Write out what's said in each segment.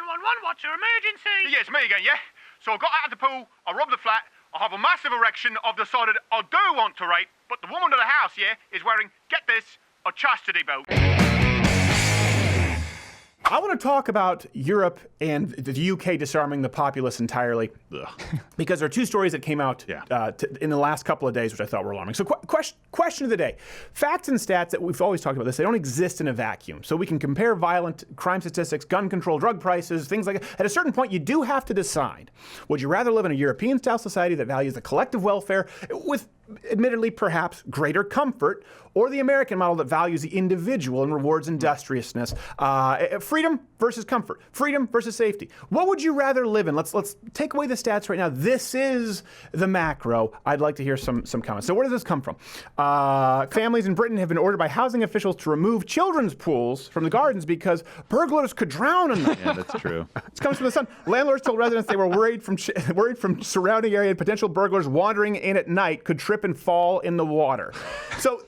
911, what's your emergency? Yeah, it's me again, yeah? So I got out of the pool, I robbed the flat, I have a massive erection, I've decided I do want to rape, but the woman of the house, yeah, is wearing, get this, a chastity belt. I want to talk about Europe and the UK disarming the populace entirely. Because there are two stories that came out in the last couple of days, which I thought were alarming. So question of the day. Facts and stats that we've always talked about this, they don't exist in a vacuum. So we can compare violent crime statistics, gun control, drug prices, things like that. At a certain point, you do have to decide. Would you rather live in a European-style society that values the collective welfare with admittedly perhaps greater comfort, or the American model that values the individual and rewards industriousness? Freedom versus comfort. Freedom versus safety. What would you rather live in? Let's take away the stats right now. This is the macro. I'd like to hear some comments. So where does this come from? Families in Britain have been ordered by housing officials to remove children's pools from the gardens because burglars could drown in them. Yeah, that's true. This comes from the Sun. Landlords told residents they were worried from surrounding area and potential burglars wandering in at night could trip and fall in the water. So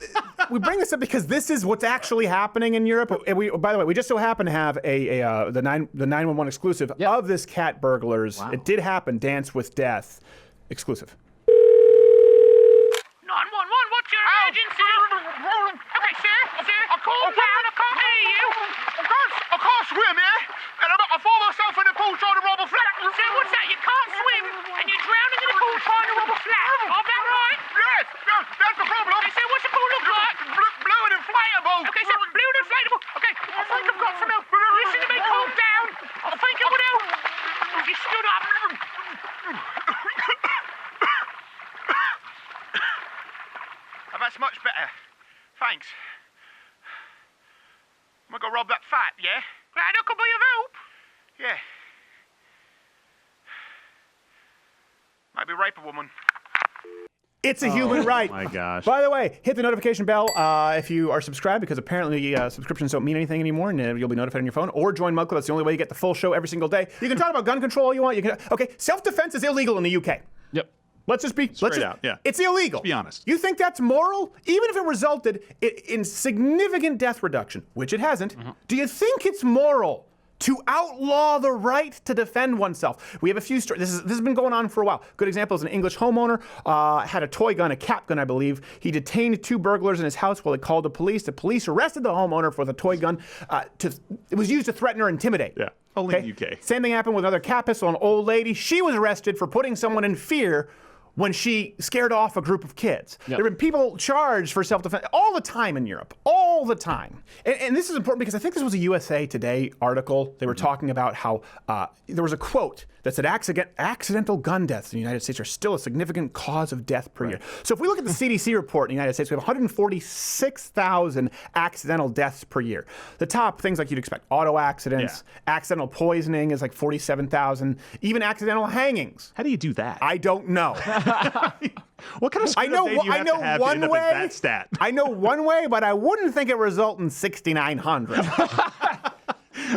we bring this up because this is what's actually happening in Europe. And by the way, we just so happen to have the 911 exclusive of this cat burglars. Wow. It did happen. Dance with Death exclusive. 911, what's your emergency? Okay, sir, calm down, I can't hear you. I can't swim, yeah? And I found myself in the pool trying to rob a flat. So what's that? You can't swim and you're drowning in the pool trying to rob a flat. Is that right? Yes, that's the problem. Okay, so what's the pool look like? Blue and inflatable. Okay, so blue and inflatable. Okay, I think I've got some help. Listen to me, calm down. I think it would help. You stood up. That's much better. Thanks. I'm gonna go rob that fat, yeah? Glad I could be of help. Yeah. Maybe rape a woman. It's a human right. Oh my gosh. By the way, hit the notification bell if you are subscribed, because apparently subscriptions don't mean anything anymore, and you'll be notified on your phone. Or join Mug Club. That's the only way you get the full show every single day. You can talk about gun control all you want. Okay, self-defense is illegal in the UK. Yep. Let's just be straight out. Yeah. It's illegal. Let's be honest. You think that's moral? Even if it resulted in significant death reduction, which it hasn't, do you think it's moral to outlaw the right to defend oneself? We have a few stories. This has been going on for a while. Good example is an English homeowner had a toy gun, a cap gun, I believe. He detained two burglars in his house while he called the police. The police arrested the homeowner for the toy gun. It was used to threaten or intimidate. Yeah, only in the UK. Same thing happened with another cap pistol, an old lady. She was arrested for putting someone in fear when she scared off a group of kids. Yep. There have been people charged for self-defense all the time in Europe, all the time. And this is important because I think this was a USA Today article. They were talking about how there was a quote that said accidental gun deaths in the United States are still a significant cause of death per year. So if we look at the CDC report in the United States, we have 146,000 accidental deaths per year. The top things like you'd expect, auto accidents, accidental poisoning is like 47,000, even accidental hangings. How do you do that? I don't know. What kind of screwed up day do you have to have to end up at that stat? I know one way, but I wouldn't think it result in 6,900.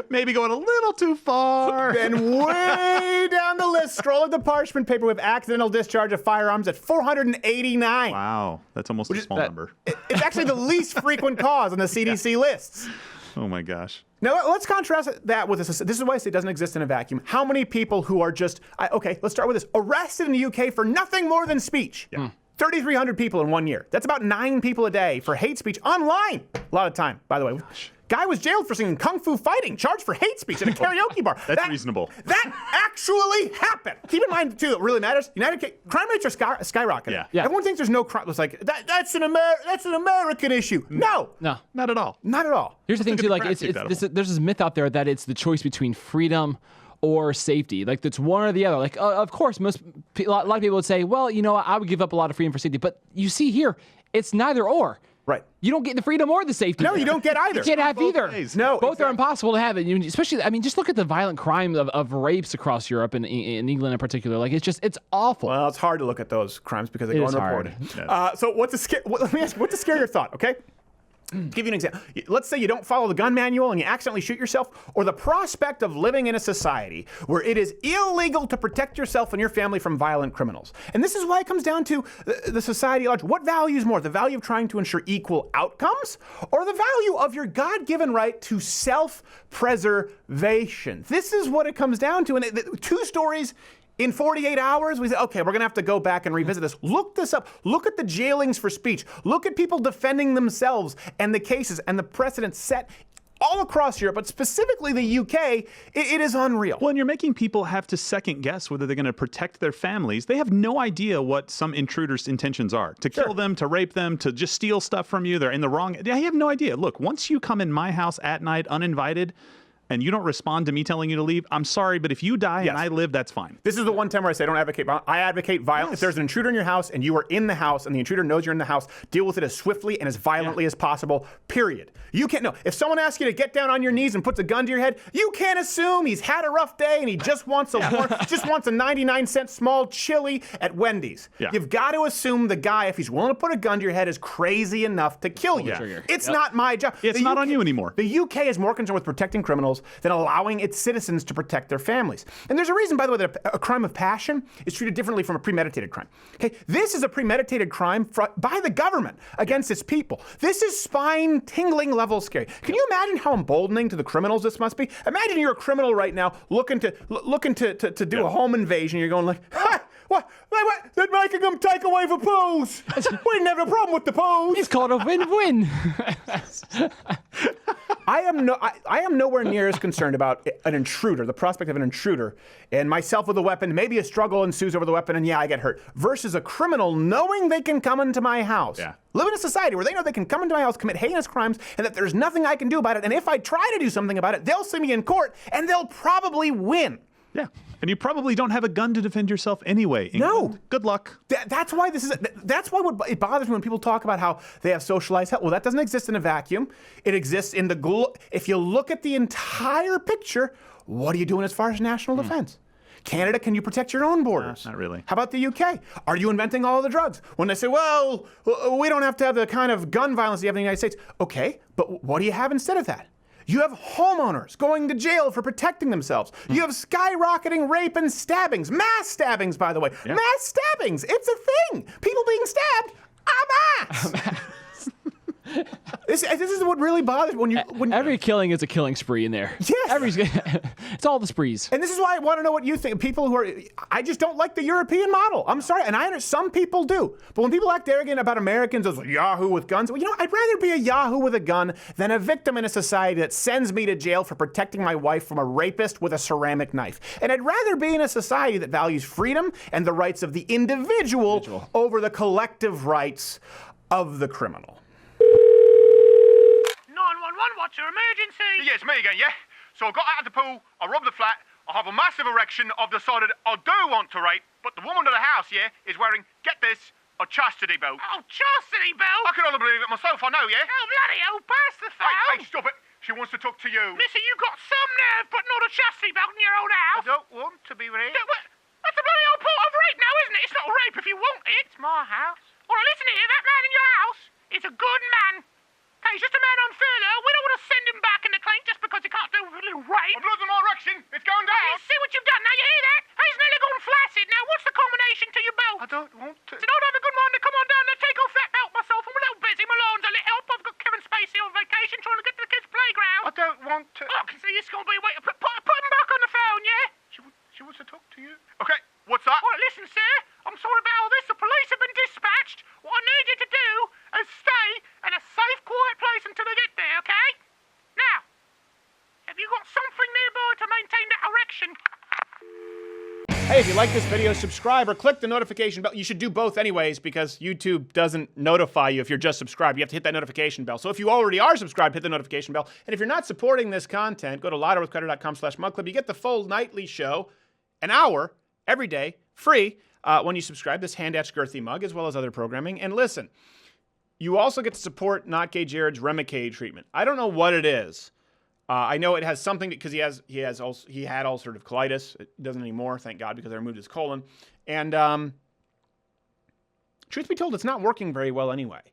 Maybe going a little too far. And way down the list, scroll at the parchment paper with accidental discharge of firearms at 489. Wow, that's almost a small number. It's actually the least frequent cause on the CDC lists. Oh my gosh. Now, let's contrast that with this. This is why I say it doesn't exist in a vacuum. How many people who are just, okay, let's start with this, arrested in the UK for nothing more than speech? Yeah. 3,300 people in 1 year. That's about 9 people a day for hate speech online. A lot of time, by the way. Gosh. Guy was jailed for singing Kung Fu Fighting, charged for hate speech at a karaoke bar. That's reasonable. That actually happened. Keep in mind, too, it really matters. Crime rates are skyrocketing. Yeah. Everyone thinks there's no crime. It's like, that's an American issue. No. Not at all. Not at all. Here's the thing, too. Like, there's this myth out there that it's the choice between freedom or safety. Like, it's one or the other. Like, of course, a lot of people would say, well, you know, I would give up a lot of freedom for safety. But you see here, it's neither or. Right. You don't get the freedom or the safety. No, you don't get either. You can't have either. Ways. No, both are impossible to have. And especially, I mean, just look at the violent crime of rapes across Europe and in England in particular. Like, it's awful. Well, it's hard to look at those crimes because they go unreported. Hard. So let me ask you, what's a scarier thought, okay? give you an example. Let's say you don't follow the gun manual and you accidentally shoot yourself, or the prospect of living in a society where it is illegal to protect yourself and your family from violent criminals. And this is why it comes down to the society at large. What values more? The value of trying to ensure equal outcomes, or the value of your God-given right to self-preservation? This is what it comes down to. And 2 stories in 48 hours, we say, okay, we're going to have to go back and revisit this. Look this up. Look at the jailings for speech. Look at people defending themselves and the cases and the precedents set all across Europe, but specifically the UK. It is unreal. Well, and you're making people have to second guess whether they're going to protect their families. They have no idea what some intruder's intentions are. To kill them, to rape them, to just steal stuff from you. They're in the wrong. They have no idea. Look, once you come in my house at night uninvited, and you don't respond to me telling you to leave, I'm sorry, but if you die and I live, that's fine. This is the one time where I say I don't advocate violence. I advocate violence. Yes. If there's an intruder in your house and you are in the house and the intruder knows you're in the house, deal with it as swiftly and as violently as possible, period. You can't, no, if someone asks you to get down on your knees and puts a gun to your head, you can't assume he's had a rough day and he just wants a 99-cent small chili at Wendy's. Yeah. You've got to assume the guy, if he's willing to put a gun to your head, is crazy enough to kill you. It's not my job. It's not on you anymore. The UK is more concerned with protecting criminals than allowing its citizens to protect their families. And there's a reason, by the way, that a crime of passion is treated differently from a premeditated crime. Okay, this is a premeditated crime by the government against its people. This is spine-tingling level scary. Can you imagine how emboldening to the criminals this must be? Imagine you're a criminal right now looking to do a home invasion. You're going like, ha! What? They're making them take away the pools. We didn't have a problem with the pools. It's called a win-win. I am nowhere near as concerned about an intruder, the prospect of an intruder, and myself with a weapon. Maybe a struggle ensues over the weapon, and I get hurt. Versus a criminal knowing they can come into my house. Yeah. Live in a society where they know they can come into my house, commit heinous crimes, and that there's nothing I can do about it. And if I try to do something about it, they'll see me in court, and they'll probably win. Yeah. And you probably don't have a gun to defend yourself anyway. England. No. Good luck. That's why it bothers me when people talk about how they have socialized health. Well, that doesn't exist in a vacuum. It exists in if you look at the entire picture, what are you doing as far as national defense? Canada, can you protect your own borders? Not really. How about the UK? Are you inventing all the drugs? When they say, well, we don't have to have the kind of gun violence you have in the United States. Okay, but what do you have instead of that? You have homeowners going to jail for protecting themselves. You have skyrocketing rape and stabbings. Mass stabbings, by the way. Yeah. Mass stabbings. It's a thing. People being stabbed. A mass. This is what really bothers when every killing is a killing spree in there. Yes. It's all the sprees. And this is why I want to know what you think. People who I just don't like the European model. I'm sorry, and I understand some people do. But when people act arrogant about Americans as a yahoo with guns, well, I'd rather be a yahoo with a gun than a victim in a society that sends me to jail for protecting my wife from a rapist with a ceramic knife. And I'd rather be in a society that values freedom and the rights of the individual. Over the collective rights of the criminal. 911, what's your emergency? Yeah, it's me again, yeah? So I got out of the pool, I robbed the flat, I have a massive erection, I've decided I do want to rape, but the woman of the house, is wearing, get this, a chastity belt. Oh, chastity belt? I can only believe it myself, I know, yeah? Oh, bloody hell, pass the phone. Hey, stop it. She wants to talk to you. Listen, you got some nerve putting on a chastity belt in your own house. I don't want to be raped. That's a bloody old part of rape now, isn't it? It's not rape if you want it. It's my house. All right, listen here, that man in your house is a good man. Hey, he's just a man on furlough. We don't want to send him back in the clink just because he can't do a little rape. I'm losing my erection. It's going down. You see what you've done. Now, you hear that? He's nearly gone flaccid. Now, what's the combination to your belt? I don't want to. So don't have a good one to come on down and take off that belt myself. I'm a little busy. My lawn's a little help. I've got Kevin Spacey on vacation trying to get to the kids' playground. I don't want to. Oh, I can see it's going to be waiting. Put him back on the phone, yeah? She wants to talk to you. Okay, what's that? All right, listen, sir. I'm sorry about all this. The police have been dispatched. What I need you to do is stay in a safe, quiet place until they get there, okay? Now, have you got something nearby to maintain that erection? Hey, if you like this video, subscribe or click the notification bell. You should do both anyways because YouTube doesn't notify you if you're just subscribed. You have to hit that notification bell. So if you already are subscribed, hit the notification bell. And if you're not supporting this content, go to louderwithcreditor.com/mugclub. You get the full nightly show, an hour, every day, free, when you subscribe. This hand-etched girthy mug, as well as other programming. And listen, you also get to support Not Gay Jared's Remicade treatment. I don't know what it is. I know it has something because he had ulcerative colitis. It doesn't anymore, thank God, because I removed his colon. And truth be told, it's not working very well anyway.